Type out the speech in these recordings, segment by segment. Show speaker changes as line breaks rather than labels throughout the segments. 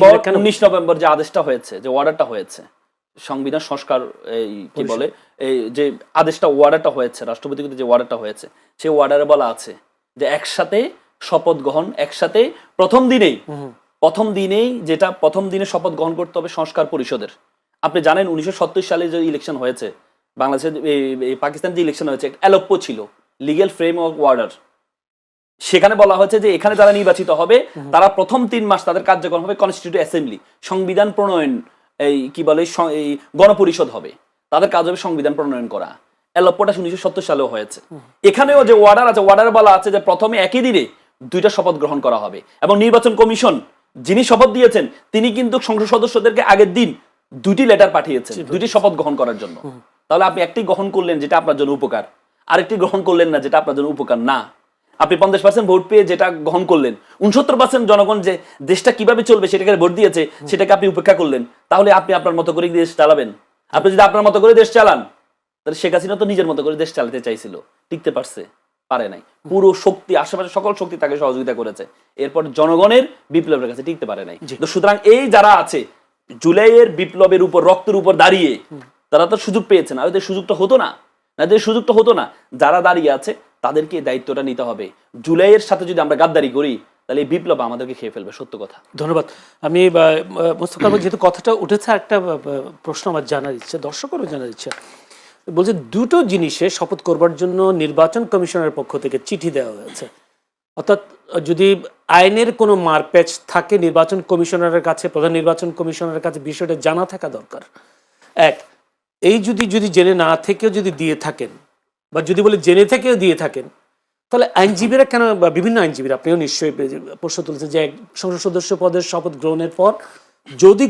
19 November যে আদেশটা হয়েছে, যে অর্ডারটা হয়েছে, সংবিধান সংস্কার এই কি বলে এই যে আদেশটা ওয়ার্ডারটা হয়েছে, রাষ্ট্রপতি যে ওয়ার্ডারটা হয়েছে, সেই ওয়ার্ডারে বলা আছে যে একসাথে শপথ গ্রহণ, একসাথে প্রথম দিনেই যেটা প্রথম দিনে শপথ গ্রহণ করতে হবে সংস্কার পরিষদের। আপনি জানেন 1970 সালে যে ইলেকশন হয়েছে বাংলাদেশের, পাকিস্তান যে ইলেকশন হয়েছে, এলোপ্পো ছিল, লিগ্যাল ফ্রেমওয়ার্ক অর্ডার। সেখানে বলা হয়েছে যে এখানে যারা নির্বাচিত হবে তারা প্রথম 3 মাস তাদের কার্যক্রম হবে কনস্টিটিউটিভ অ্যাসেম্বলি, সংবিধান প্রণয়ন, এই কি বলে এই গণপরিষদ হবে, তাদের কাজ হবে সংবিধান প্রণয়ন করা। এলোপ্পোটা 1970 সালেও হয়েছে। এখানেও যে অর্ডার আছে, অর্ডারে বলা আছে যে প্রথমে একই দিনে 2টা শপথ গ্রহণ করা হবে, এবং নির্বাচন কমিশন যিনি শপথ দিয়েছেন তিনি কিন্তু সংসদ সদস্যদেরকে আগের দিন 2টি লেটার পাঠিয়েছেন 2টি শপথ গ্রহণ করার জন্য। তাহলে আপনি একটি গ্রহণ করলেন যেটা আপনার জন্য উপকার, আরেকটি গ্রহণ করলেন না যেটা আপনার জন্য উপকার না। আপনি 50% ভোট পেয়ে যেটা গ্রহণ করলেন, 69% জনগণ যে দেশটা কিভাবে চলবে সেটাকে ভোট দিয়েছে, সেটাকে আপনি উপেক্ষা করলেন। তাহলে আপনি আপনার মতো করে দেশ চালাবেন? আপনি যদি আপনার মতো করে দেশ চালান, তাহলে শেখ হাসিনা তো নিজের মতো করে দেশ চালাতে চাইছিল, টিকতে পারছে? পারে নাই। পুরো শক্তি, আশেপাশে সকল শক্তি তাকে সহযোগিতা করেছে, এরপর জনগণের বিপ্লবের কাছে টিকতে পারে নাই। তো সুতরাং এই যারা আছে জুলাইয়ের বিপ্লবের উপর, রক্তের উপর দাঁড়িয়ে, তারা তো সুযোগ পেয়েছে না, ওদের সুযোগটা হতো না। যারা দাঁড়িয়ে আছে তাদেরকে দায়িত্বটা নিতে হবে। জুলাইয়ের সাথে যদি আমরা গাদ্দারি করি তাহলে এই বিপ্লব আমাদেরকে খেয়ে ফেলবে, সত্য কথা।
ধন্যবাদ। আমি মোস্তফা কামাল, যেহেতু কথাটা উঠেছে, একটা প্রশ্ন আমার জানার ইচ্ছে, দর্শকেরও জানার ইচ্ছা। বলছে 2টো জিনিসে শপথ করবার জন্য নির্বাচন কমিশনের পক্ষ থেকে চিঠি দেওয়া হয়েছে, অর্থাৎ যদি আইনের কোনো মারপ্যাচ থাকে নির্বাচন কমিশনারের কাছে, প্রধান নির্বাচন কমিশনারের কাছে বিষয়টা জানা থাকা দরকার। এই যদি জেনে না থেকেও যদি দিয়ে থাকেন, বা যদি বলে জেনে থেকেও দিয়ে থাকেন, তাহলে আইনজীবীরা কেন, বা বিভিন্ন আইনজীবীরা, আপনিও নিশ্চয়ই প্রশ্ন তুলেছেন যে সংসদ সদস্য পদের শপথ গ্রহণের পর যদি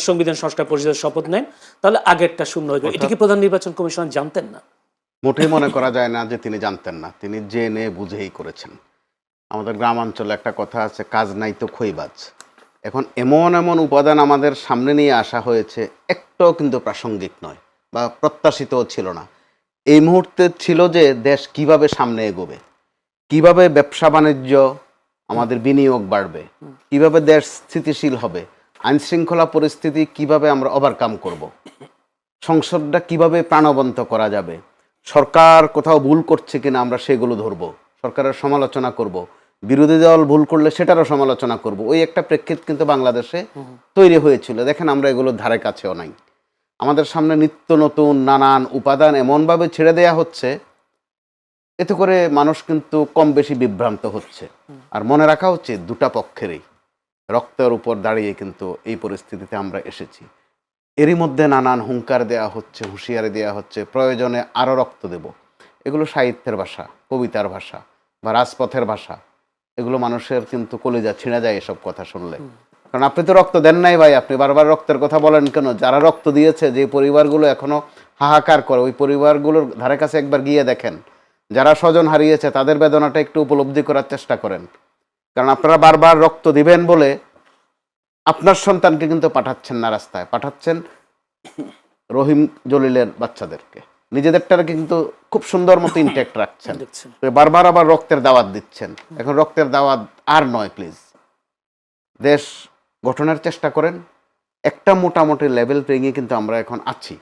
সংবিধান সংস্কার পরিষদের শপথ নেন তাহলে আগেরটা শূন্য হয়ে যাবে। এটা কি প্রধান নির্বাচন কমিশনার জানতেন না?
মোটেই মনে করা যায় না যে তিনি জানতেন না, তিনি জেনে বুঝেই করেছেন। আমাদের গ্রামাঞ্চলে একটা কথা আছে, কাজ নাই তো খইবাজ। এখন এমন উপাদান আমাদের সামনে নিয়ে আসা হয়েছে, একটাও কিন্তু প্রাসঙ্গিক নয় বা প্রত্যাশিতও ছিল না। এই মুহূর্তে ছিল যে দেশ কিভাবে সামনে এগোবে, কিভাবে ব্যবসা বাণিজ্য, আমাদের বিনিয়োগ বাড়বে, কিভাবে দেশ স্থিতিশীল হবে, আইনশৃঙ্খলা পরিস্থিতি কিভাবে আমরা ওভারকাম করব, সংসদটা কিভাবে প্রাণবন্ত করা যাবে, সরকার কোথাও ভুল করছে কিনা আমরা সেগুলো ধরব, সরকারের সমালোচনা করব, বিরোধী দল ভুল করলে সেটারও সমালোচনা করব। ওই একটা প্রেক্ষিত কিন্তু বাংলাদেশে তৈরি হয়েছিল। দেখেন আমরা এগুলোর ধারে কাছেও নাই। আমাদের সামনে নিত্য নতুন নানান উপাদান এমনভাবে ছেড়ে দেয়া হচ্ছে, এতে করে মানুষ কিন্তু কম বেশি বিভ্রান্ত হচ্ছে। আর মনে রাখা হচ্ছে 2টা পক্ষেরই রক্তের উপর দাঁড়িয়ে কিন্তু এই পরিস্থিতিতে আমরা এসেছি। এরই মধ্যে নানান হুঙ্কার দেওয়া হচ্ছে, হুঁশিয়ারি দেওয়া হচ্ছে, প্রয়োজনে আরও রক্ত দেব। এগুলো সাহিত্যের ভাষা, কবিতার ভাষা বা রাজপথের ভাষা। এগুলো মানুষের কিন্তু কলিজা ছিঁড়ে যায় এসব কথা শুনলে। কারণ আপনি তো রক্ত দেন নাই ভাই, আপনি বারবার রক্তের কথা বলেন কেন? যারা রক্ত দিয়েছে, যে পরিবারগুলো এখনো হাহাকার করে, ওই পরিবারগুলোর ধারে কাছে একবার গিয়ে দেখেন। যারা স্বজন হারিয়েছে তাদের বেদনাটা একটু উপলব্ধি করার চেষ্টা করেন। কারণ আপনারা বারবার রক্ত দিবেন বলে আপনার সন্তানকে কিন্তু পাঠাচ্ছেন না রাস্তায়, পাঠাচ্ছেন রহিম জলিলের বাচ্চাদেরকে, নিজেদেরটাকে কিন্তু খুব সুন্দর মতো ইনট্যাক্ট রাখছেন, বারবার আবার রক্তের দাওয়াত দিচ্ছেন। এখন রক্তের দাওয়াত আর নয়, প্লিজ দেশ গঠনের চেষ্টা করেন। একটা মোটামুটি লেভেল পেয়ে কিন্তু আমরা এখন আছি।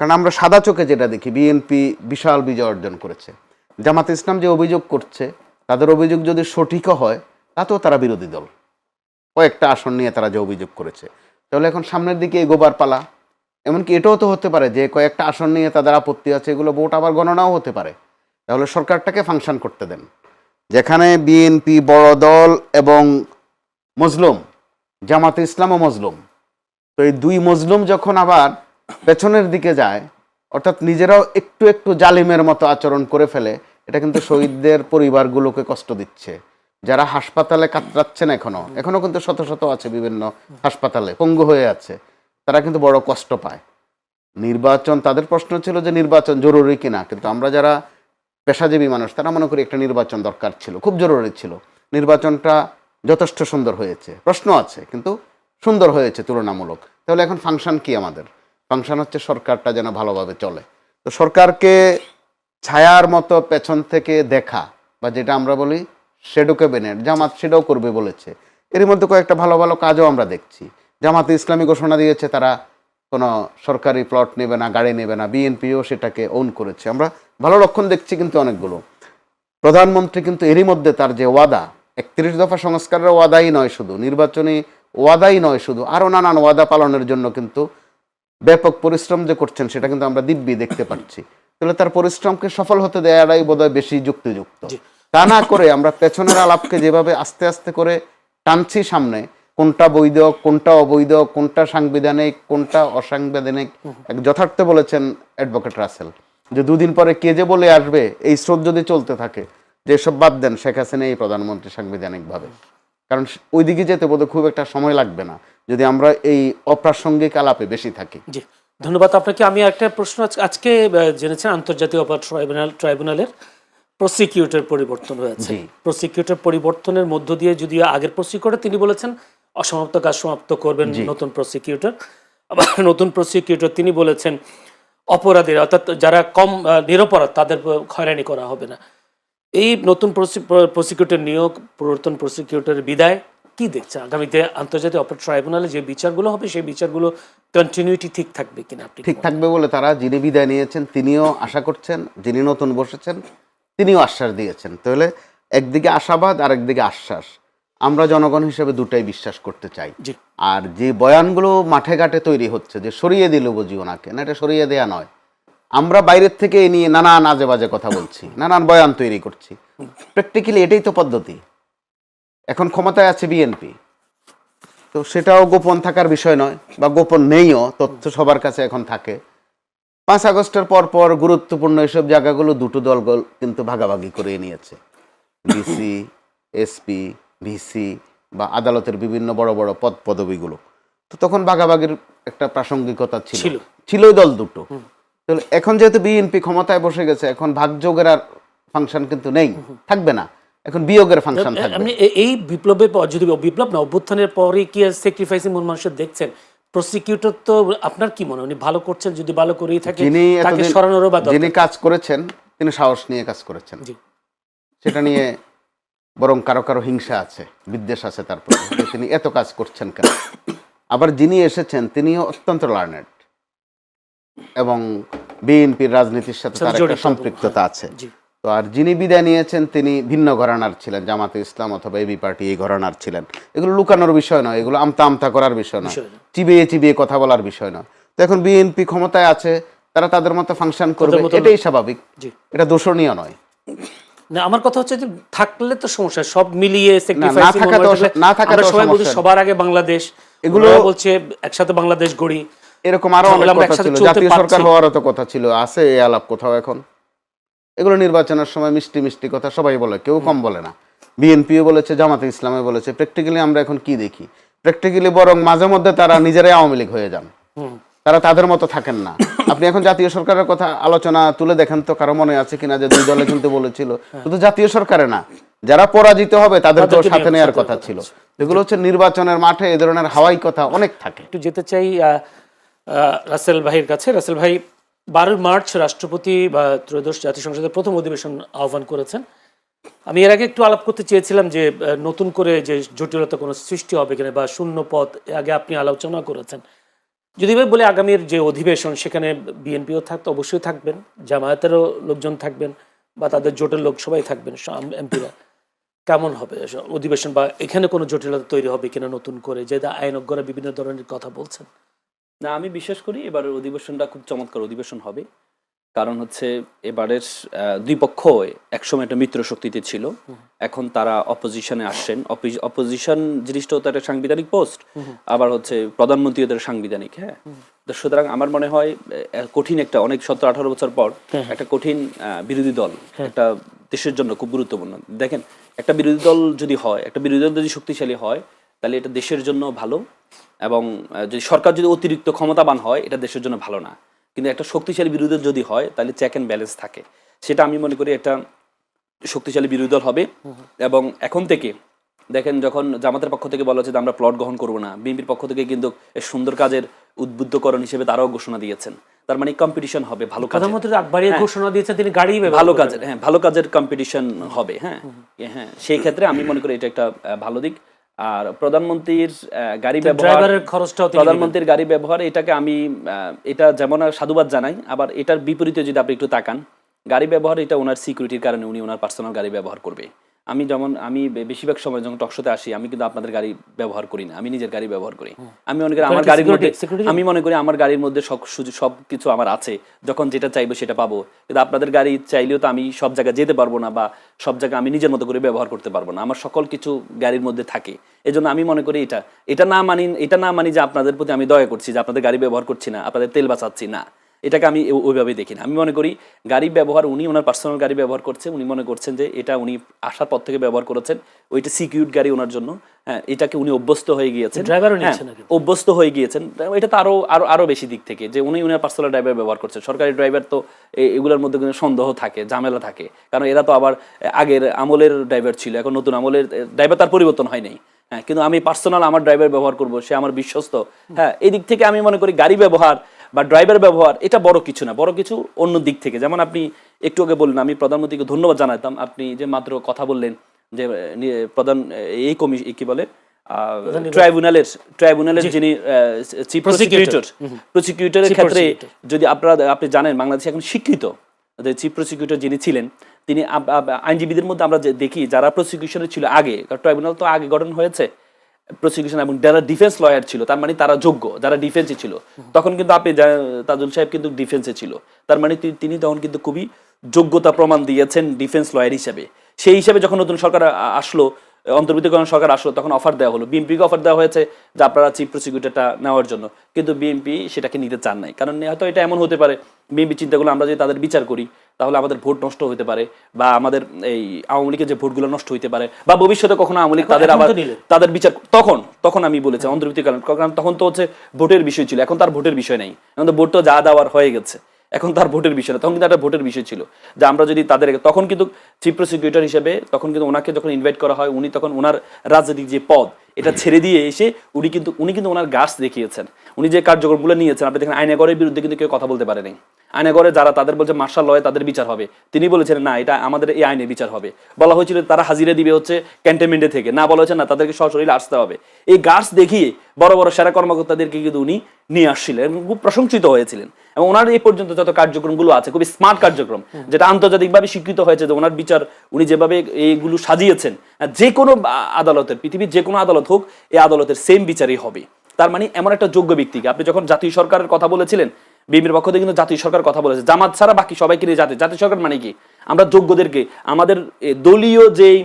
কারণ আমরা সাদা চোখে যেটা দেখি, বিএনপি বিশাল বিজয় অর্জন করেছে। জামাতে ইসলাম যে অভিযোগ করছে, তাদের অভিযোগ যদি সঠিকও হয়, তাতেও তারা বিরোধী দল, কয়েকটা আসন নিয়ে তারা যে অভিযোগ করেছে। তাহলে এখন সামনের দিকে এগোবার পালা। এমনকি এটাও তো হতে পারে যে কয়েকটা আসন নিয়ে তাদের আপত্তি আছে, এগুলো ভোট আবার গণনাও হতে পারে। তাহলে সরকারটাকে ফাংশন করতে দেন। যেখানে বিএনপি বড় দল এবং মজলুম, জামাতে ইসলামও মজলুম, তো এই 2 মজলুম যখন আবার পেছনের দিকে যায়, অর্থাৎ নিজেরাও একটু জালিমের মতো আচরণ করে ফেলে, এটা কিন্তু শহীদদের পরিবারগুলোকে কষ্ট দিচ্ছে। যারা হাসপাতালে কাতরাচ্ছেন এখনো কিন্তু শত আছে বিভিন্ন হাসপাতালে, পঙ্গু হয়ে আছে, তারা কিন্তু বড় কষ্ট পায়। নির্বাচন, তাদের প্রশ্ন ছিল যে নির্বাচন জরুরি কিনা, কিন্তু আমরা যারা পেশাজীবী মানুষ তারা মনে করি একটা নির্বাচন দরকার ছিল, খুব জরুরি ছিল। নির্বাচনটা যথেষ্ট সুন্দর হয়েছে, প্রশ্ন আছে কিন্তু সুন্দর হয়েছে তুলনামূলক। তাহলে এখন ফাংশন কি আমাদের? ফাংশন হচ্ছে সরকারটা যেন ভালোভাবে চলে। তো সরকারকে ছায়ার মতো পেছন থেকে দেখা, বা যেটা আমরা বলি শ্যাডো ক্যাবিনেট, জামাত সেটাও করবে বলেছে, এর মধ্যে কয়েকটা ভালো ভালো কাজও আমরা দেখছি। জামাতে ইসলামী ঘোষণা দিয়েছে তারা কোনো সরকারি প্লট নেবে না, গাড়ি নেবে না, বিএনপিও সেটাকে ওন করেছে। আমরা ভালো লক্ষণ দেখছি কিন্তু অনেকগুলো। প্রধানমন্ত্রী কিন্তু এরই মধ্যে তার যে ওয়াদা, 31 দফা সংস্কারের ওয়াদাই নয় শুধু, নির্বাচনী ওয়াদাই নয় শুধু, আরও নানান ওয়াদা পালনের জন্য কিন্তু ব্যাপক পরিশ্রম যে করছেন সেটা কিন্তু আমরা দিব্যি দেখতে পাচ্ছি। তাহলে তার পরিশ্রমকে সফল হতে দেওয়াটাই বোধহয় বেশি যুক্তিযুক্ত। তা না করে আমরা পেছনের আলাপকে যেভাবে আস্তে আস্তে করে টানছি সামনে, কোনটা বৈধ, কোনটা অবৈধ, কোনটা সাংবিধানিক, কোনটা অসাংবিধানিক, এক যথার্থে বলেছেন অ্যাডভোকেট রাসেল যে দুদিন পরে কে যে বলে আসবে, এই স্রোত যদি চলতে থাকে, যে সব বাদ দেন, শেখ হাসিনা এই প্রধানমন্ত্রী সাংবিধানিকভাবে, কারণ ওইদিকে যেতে বোধহয় খুব একটা সময় লাগবে না যদি আমরা এই অপ্রাসঙ্গিক আলাপে বেশি থাকি।
জি, ধন্যবাদ আপনাকে। আমি একটা প্রশ্ন আজকে জেনেছেন আন্তর্জাতিক অপরাধ ট্রাইব্যুনালের প্রসিকিউটর পরিবর্তন হয়েছে। প্রসিকিউটর পরিবর্তনের মধ্য দিয়ে, যদি আগের প্রসিকিউটর তিনি বলেছেন অসমাপ্ত কাজ সমাপ্ত করবেন নতুন প্রসিকিউটর, আবার নতুন প্রসিকিউটর তিনি বলেছেন অপরাধীরা অর্থাৎ যারা কম নিরপরাধ তাদের হয়রানি করা হবে না। এই নতুন প্রসিকিউটর নিয়োগ, প্রবর্তন প্রসিকিউটরের বিদায় কি দেখছে আগামীতে আন্তর্জাতিক অপরাধ ট্রাইব্যুনালে যে বিচারগুলো হবে সেই বিচারগুলো কন্টিনিউটি ঠিক থাকবে কিনা? আপনি
ঠিক থাকবে বলে তারা যিনি বিদায় নিয়েছেন তিনিও আশা করছেন, যিনি নতুন বসেছেন তিনিও আশ্বাস দিয়েছেন। তাহলে একদিকে আশাবাদ আর একদিকে আশ্বাস, আমরা জনগণ হিসেবে দুটাই বিশ্বাস করতে চাই। আর যে বয়ানগুলো মাঠে ঘাটে তৈরি হচ্ছে যে সরিয়ে দিল বুঝি ওনাকে, না, এটা সরিয়ে দেয়া নয়। আমরা বাইরের থেকে এ নিয়ে নানান আজে বাজে কথা বলছি, নানান বয়ান তৈরি করছি। প্র্যাকটিক্যালি এটাই তো পদ্ধতি। এখন ক্ষমতায় আছে বিএনপি, তো সেটাও গোপন থাকার বিষয় নয়, বা গোপন নেইও, তথ্য সবার কাছে এখন থাকে। 5 আগস্টের পর গুরুত্বপূর্ণ এসব জায়গাগুলো দুটো দল কিন্তু ভাগাভাগি করে নিয়েছে, ডিসি, এসপি, ভিসি বা আদালতের বিভিন্ন বড় বড় পদ পদবিগুলো। তো তখন ভাগাভাগির একটা প্রাসঙ্গিকতা ছিলই দল দুটো। তাহলে এখন যেহেতু বিএনপি ক্ষমতায় বসে গেছে, এখন ভাগযোগের আর ফাংশন কিন্তু নেই, থাকবে না, এখন বিয়োগের ফাংশন থাকবে।
আপনি এই বিপ্লবের পর, যদি বিপ্লব না অভ্যুত্থানের পরে কি স্যাক্রিফাইসিং মন মানুষের দেখছেন প্রসিকিউটর, তো আপনার কি মনে হয় উনি ভালো করছেন? যদি ভালো করেই থাকে তাকে সরানোরও বা
যিনি কাজ করেছেন তিনি সাহস নিয়ে কাজ করেছেন, সেটা নিয়ে বরং কারো কারো হিংসা আছে, বিদ্বেষ আছে তার প্রতি, তিনি এত কাজ করছেন কেন। আবার যিনি এসেছেন তিনিও অত্যন্ত লার্নেড এবং বিএনপির রাজনীতির সাথে তার একটা সম্পৃক্ততা আছে। তো আর যিনি বিদায় নিয়েছেন তিনি ভিন্ন ঘরানার ছিলেন, জামাতে ইসলাম অথবা এবি পার্টি এই ঘরানার ছিলেন। এগুলো লুকানোর বিষয় নয়, এগুলো আমতা আমতা করার বিষয় নয়, চিবিয়ে চিবিয়ে কথা বলার বিষয় নয়। তো এখন বিএনপি ক্ষমতায় আছে, তারা তাদের মতো ফাংশন করবে, এটাই স্বাভাবিক, এটা দোষণীয় নয়।
না, আমার কথা হচ্ছে যে থাকলে তো সমস্যা, সব মিলিয়ে সবার আগে বাংলাদেশ, এগুলো বলছে একসাথে বাংলাদেশ গড়ি,
এরকম আরো অনেক কথা ছিল, জাতীয় সরকার হওয়ারও তো কথা ছিল, আছে এই আলাপ কোথাও এখন? এগুলো নির্বাচনের সময় মিষ্টি মিষ্টি কথা সবাই বলে, কেউ কম বলে না। বিএনপিও বলেছে, জামাতে ইসলামে বলেছে। প্র্যাকটিক্যালি আমরা এখন কি দেখি? প্র্যাকটিক্যালি বরং মাঝে মধ্যে তারা নিজেরাই আওয়ামী লীগ হয়ে যান, তারা তাদের মতো থাকেন না। আপনি এখন জাতীয় সরকারের কথা আলোচনা তুলে দেখেন তো, কারো মনে আছে কিনা যে দুই দলে কিন্তু বলেছিল শুধু জাতীয় সরকারে না, যারা পরাজিত হবে তাদেরকেও সাথে নেওয়ার কথা ছিল। এগুলো হচ্ছে নির্বাচনের মাঠে এ ধরনের হাওয়াই কথা অনেক থাকে।
একটু যেতে চাই রাসেল ভাইয়ের কাছে। রাসেল ভাই, 12 মার্চ রাষ্ট্রপতি বা ত্রয়োদশ জাতীয় সংসদের প্রথম অধিবেশন আহ্বান করেছেন। আমি এর আগে একটু আলাপ করতে চেয়েছিলাম যে নতুন করে যে জটিলতা কোনো সৃষ্টি হবে কিনা বা শূন্য পদ, আগে আপনি আলোচনা করেছেন। যদি ভাই বলে আগামীর যে অধিবেশন সেখানে বিএনপিও থাকতে অবশ্যই থাকবেন, জামায়াতেরও লোকজন থাকবেন বা তাদের জোটের লোক সবাই থাকবেন, এমপিরা, কেমন হবে অধিবেশন? বা এখানে কোনো জটিলতা তৈরি হবে কিনা নতুন করে, যে আইনজ্ঞরা বিভিন্ন ধরনের কথা বলছেন?
না, আমি বিশ্বাস করি এবারের অধিবেশনটা খুব চমৎকার অধিবেশন হবে। কারণ হচ্ছে এবারের দুই পক্ষ একসময় একটা মিত্র শক্তিতে ছিল, এখন তারা অপোজিশনে আসছেন। অপোজিশন জিনিসটাও তো একটা সাংবিধানিক পোস্ট, আবার হচ্ছে প্রধানমন্ত্রী ওদের সাংবিধানিক। হ্যাঁ, তো সুতরাং আমার মনে হয় কঠিন একটা, অনেক 17-18 বছর পর একটা কঠিন বিরোধী দল একটা দেশের জন্য খুব গুরুত্বপূর্ণ। দেখেন, একটা বিরোধী দল যদি হয়, একটা বিরোধী দল যদি শক্তিশালী হয়, তাহলে এটা দেশের জন্য ভালো, এবং যদি সরকার যদি অতিরিক্ত ক্ষমতাবান হয় এটা দেশের জন্য ভালো না। কিন্তু একটা শক্তিশালী বিরোধী দল যদি হয় তাহলে চেক অ্যান্ড ব্যালেন্স থাকে, সেটা আমি মনে করি একটা শক্তিশালী বিরোধী দল হবে। এবং এখন থেকে দেখেন, যখন জামাতের পক্ষ থেকে বলা হচ্ছে যে আমরা প্লট গ্রহণ করবো না, বিএনপির পক্ষ থেকে কিন্তু সুন্দর কাজের উদ্বুদ্ধকরণ হিসেবে তারাও ঘোষণা দিয়েছেন। তার মানে কম্পিটিশন হবে ভালো কাজের,
ঘোষণা দিয়েছেন তিনি গাড়ি
ভালো কাজের, হ্যাঁ ভালো কাজের কম্পিটিশন হবে। হ্যাঁ হ্যাঁ, সেই ক্ষেত্রে আমি মনে করি এটা একটা ভালো দিক। আর প্রধানমন্ত্রীর গাড়ি ব্যবহার,
ড্রাইভারের খরচটাও তিনি
প্রধানমন্ত্রীর গাড়ি ব্যবহার, এটাকে আমি এটা যেমন সাধুবাদ জানাই, আবার এটার বিপরীতে যদি আপনি একটু তাকান, গাড়ি ব্যবহার এটা ওনার সিকিউরিটির কারণে উনি ওনার পার্সোনাল গাড়ি ব্যবহার করবে। আমি বেশিরভাগ সময় যখন টকশোতে আসি, আমি কিন্তু আপনাদের গাড়ি ব্যবহার করি না, আমি নিজের গাড়ি ব্যবহার করি। আমি মনে করি আমার গাড়ির মধ্যে, আমি মনে করি আমার গাড়ির মধ্যে সব কিছু আমার আছে, যখন যেটা চাইবো সেটা পাবো। কিন্তু আপনাদের গাড়ি চাইলেও তো আমি সব জায়গায় যেতে পারবো না, বা সব জায়গায় আমি নিজের মতো করে ব্যবহার করতে পারবো না, আমার সকল কিছু গাড়ির মধ্যে থাকে। এই জন্য আমি মনে করি এটা না মানি যে আপনাদের প্রতি আমি দয়া করছি, যে আপনাদের গাড়ি ব্যবহার করছি না, আপনাদের তেল বাঁচাচ্ছি না, এটাকে আমি ওইভাবে দেখি না। আমি মনে করি গাড়ি ব্যবহার, উনি ওনার পার্সোনাল গাড়ি ব্যবহার করছে, উনি মনে করছেন যে এটা উনি আসার পর থেকে ব্যবহার করেছেন, ওইটা সিকিউর গাড়ি ওনার জন্য। হ্যাঁ, এটাকে উনি অভ্যস্ত হয়ে গিয়েছেন, অভ্যস্ত হয়ে গিয়েছেন। এটা তো আরো বেশি দিক থেকে, যে উনি ওনার পার্সোনাল ড্রাইভার ব্যবহার করছেন। সরকারি ড্রাইভার তো এগুলোর মধ্যে কিন্তু সন্দেহ থাকে, ঝামেলা থাকে, কারণ এরা তো আবার আগের আমলের ড্রাইভার ছিল, এখন নতুন আমলের ড্রাইভার, তার পরিবর্তন হয় নাই। হ্যাঁ, কিন্তু আমি পার্সোনাল আমার ড্রাইভার ব্যবহার করব, সে আমার বিশ্বস্ত। হ্যাঁ, এই দিক থেকে আমি মনে করি গাড়ি ব্যবহার বা ড্রাইভার ব্যবহার এটা বড় কিছু না, বড় কিছু অন্য দিক থেকে। যেমন আপনি একটু আগে বললেন, আমি প্রধানমন্ত্রীকে ধন্যবাদ জানাতাম, আপনি যে মাত্র কথা বললেন যে প্রধান এই কি বলে ট্রাইব্যুনালের যিনি চিফ প্রসিকিউটরের ক্ষেত্রে, যদি আপনি জানেন বাংলাদেশে এখন স্বীকৃত চিফ প্রসিকিউটর যিনি ছিলেন, তিনি আইনজীবীদের মধ্যে আমরা দেখি যারা প্রসিকিউশনে ছিল আগে, ট্রাইব্যুনাল তো আগে গঠন হয়েছে, প্রসিকিউশন এবং যারা ডিফেন্স লয়ার ছিল, তার মানে তারা যোগ্য, যারা ডিফেন্সে ছিল তখন কিন্তু আপনি তাজুল সাহেব কিন্তু ডিফেন্সে ছিল, তার মানে তিনি তখন কিন্তু খুবই যোগ্যতা প্রমাণ দিয়েছেন ডিফেন্স লয়ার হিসেবে। সেই হিসেবে যখন নতুন সরকার আসলো, অন্তর্বর্তীকরণ সরকার আসলো, তখন অফার দেওয়া হলো, বিএনপিকে অফার দেওয়া হয়েছে যে আপনারা চিফ প্রসিকিউটরটা নেওয়ার জন্য, কিন্তু বিএনপি সেটাকে নিতে চান নাই। কারণ হয়তো এটা এমন হতে পারে, বিএনপি চিন্তা করলে আমরা যদি তাদের বিচার করি তাহলে আমাদের ভোট নষ্ট হতে পারে, বা আমাদের এই আওয়ামী লীগের যে ভোটগুলো নষ্ট হইতে পারে, বা ভবিষ্যতে কখনো আওয়ামী লীগ তাদের বিচার, তখন আমি বলেছি অন্তর্বর্তীকালীন, কারণ তখন তো হচ্ছে ভোটের বিষয় ছিল, এখন তার ভোটের বিষয় নেই, এখন তো ভোট তো যা দেওয়ার হয়ে গেছে, এখন তার ভোটের বিষয় না, তখন কিন্তু একটা ভোটের বিষয় ছিল যে আমরা যদি তাদের, তখন কিন্তু চিফ প্রসিকিউটর হিসেবে তখন কিন্তু ওনাকে যখন ইনভাইট করা হয়, উনি তখন ওনার রাজনৈতিক যে পদ এটা ছেড়ে দিয়ে এসে উনি কিন্তু ওনার গাছ দেখিয়েছেন, উনি যে কার্যক্রমগুলো নিয়েছেন। আপনি দেখেন আইনাগরের বিরুদ্ধে কিন্তু কেউ কথা বলতে পারেনি, আইনাগরে যারা তাদের বলছে মার্শাল লয়ে তাদের বিচার হবে, তিনি বলেছেন না, এটা আমাদের এই আইনে বিচার হবে। বলা হয়েছিল তারা হাজিরা দিবে হচ্ছে ক্যান্টনমেন্টে থেকে, না বলা হয়েছে না, তাদেরকে সশরীরে আসতে হবে। এই গাছ দেখিয়ে বড় বড় সেরা কর্মকর্তাদেরকে কিন্তু উনি নিয়ে আসছিলেন এবং খুব প্রশংসিত হয়েছিলেন। এবং ওনার এই পর্যন্ত যত কার্যক্রমগুলো আছে খুবই স্মার্ট কার্যক্রম, যেটা আন্তর্জাতিকভাবে স্বীকৃত হয়েছে, যে ওনার বিচার উনি যেভাবে এইগুলো সাজিয়েছেন, যে কোনো আদালতের, পৃথিবীর যে কোনো আদালত হোক, এই আদালতের সেম বিচারই হবে। তার মানে এমন একটা যোগ্য ব্যক্তিকে, আপনি যখন জাতীয় সরকারের কথা বলেছিলেন, বিএনপির পক্ষ থেকে কিন্তু জাতীয় সরকার কথা বলেছে, জামাত ছাড়া বাকি সবাইকে নিয়ে জাতীয় সরকার মানে কি, আমরা যোগ্যদেরকে, আমাদের দলীয় যেই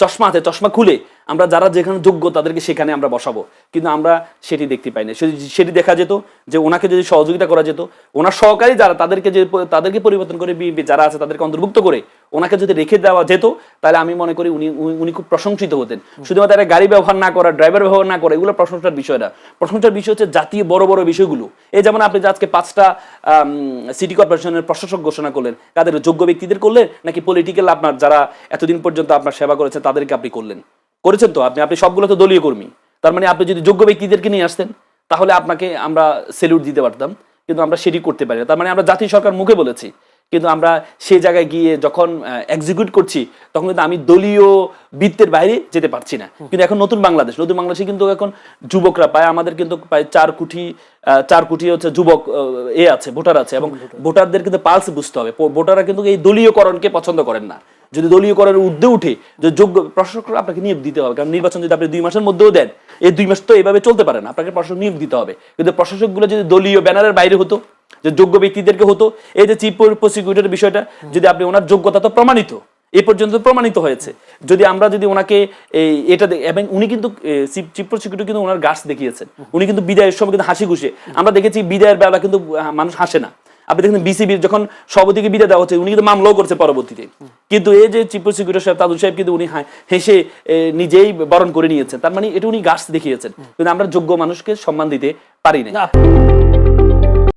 চশমা আছে, চশমা খুলে আমরা যারা যেখানে যোগ্য তাদেরকে সেখানে আমরা বসাবো, কিন্তু আমরা সেটি দেখতে পাই না। সেটি দেখা যেত যে ওনাকে যদি সহযোগিতা করা যেত, ওনার সহকারী যারা তাদেরকে পরিবর্তন করে বিএনপি যারা আছে তাদেরকে অন্তর্ভুক্ত করে ওনাকে যদি রেখে দেওয়া যেত, তাহলে আমি মনে করি উনি খুব প্রশংসিত হতেন। শুধুমাত্র একটা গাড়ি ব্যবহার না করা, ড্রাইভার ব্যবহার না করা, এগুলো প্রশংসার বিষয় না। প্রশংসার বিষয় হচ্ছে জাতীয় বড় বড় বিষয়গুলো। এই যেমন আপনি যে আজকে 5টা সিটি কর্পোরেশনের প্রশাসক ঘোষণা করলেন, কাদের যোগ্য ব্যক্তিদের করলেন, নাকি পলিটিক্যাল আপনার যারা এতদিন পর্যন্ত আপনার সেবা করেছেন তাদেরকে আপনি করেছেন? তো আপনি সবগুলো তো দলীয় কর্মী, তার মানে আপনি যদি যোগ্য ব্যক্তিদেরকে নিয়ে আসতেন তাহলে আপনাকে আমরা স্যালুট দিতে পারতাম, কিন্তু আমরা সেটি করতে পারি না। তার মানে আমরা জাতীয় সরকার মুখে বলেছি, কিন্তু আমরা সেই জায়গায় গিয়ে যখন এক্সিকিউট করছি তখন কিন্তু আমি দলীয় বৃত্তের বাইরে যেতে পারছি না। কিন্তু এখন নতুন বাংলাদেশে কিন্তু এখন যুবকরা পায়, আমাদের কিন্তু প্রায় 4 কোটি হচ্ছে যুবক আছে, ভোটার আছে, এবং ভোটারদের কিন্তু পালস বুঝতে হবে। ভোটাররা কিন্তু এই দলীয়করণকে পছন্দ করেন না। যদি দলীয়করণের ঊর্ধ্বে উঠে যে যোগ্য প্রশাসকরা আপনাকে নিয়োগ দিতে হবে, কারণ নির্বাচন যদি আপনি 2 মাসের মধ্যেও দেন, এই 2 মাস তো এভাবে চলতে পারে না, আপনাকে প্রশাসক নিয়োগ দিতে হবে। কিন্তু প্রশাসকগুলো যদি দলীয় ব্যানারের বাইরে হতো, যে যোগ্য ব্যক্তিদেরকে হতো, এই যে চিফ প্রসিকিউটরের বিষয়টা, যদি আপনি ওনার যোগ্যতা তো প্রমাণিত, এ পর্যন্ত প্রমাণিত হয়েছে, যদি এটা এবং উনি কিন্তু চিফ প্রসিকিউটর কিন্তু ওনার গাছ দেখিয়েছেন, উনি কিন্তু বিদায়ের সময় কিন্তু হাসি খুশি, আমরা দেখেছি বিদায়ের বেলা কিন্তু মানুষ হাসে না। আপনি দেখেন বিসিবির যখন সভাপতিকে বিদায় দেওয়া হচ্ছে, উনি কিন্তু মামলাও করছে পরবর্তীতে, কিন্তু এই যে চিফ প্রসিকিউটর সাহেব তাজুল সাহেব কিন্তু উনি হেসে নিজেই বরণ করে নিয়েছেন। তার মানে এটা উনি গাছ দেখিয়েছেন, কিন্তু আমরা যোগ্য মানুষকে সম্মান দিতে পারি না।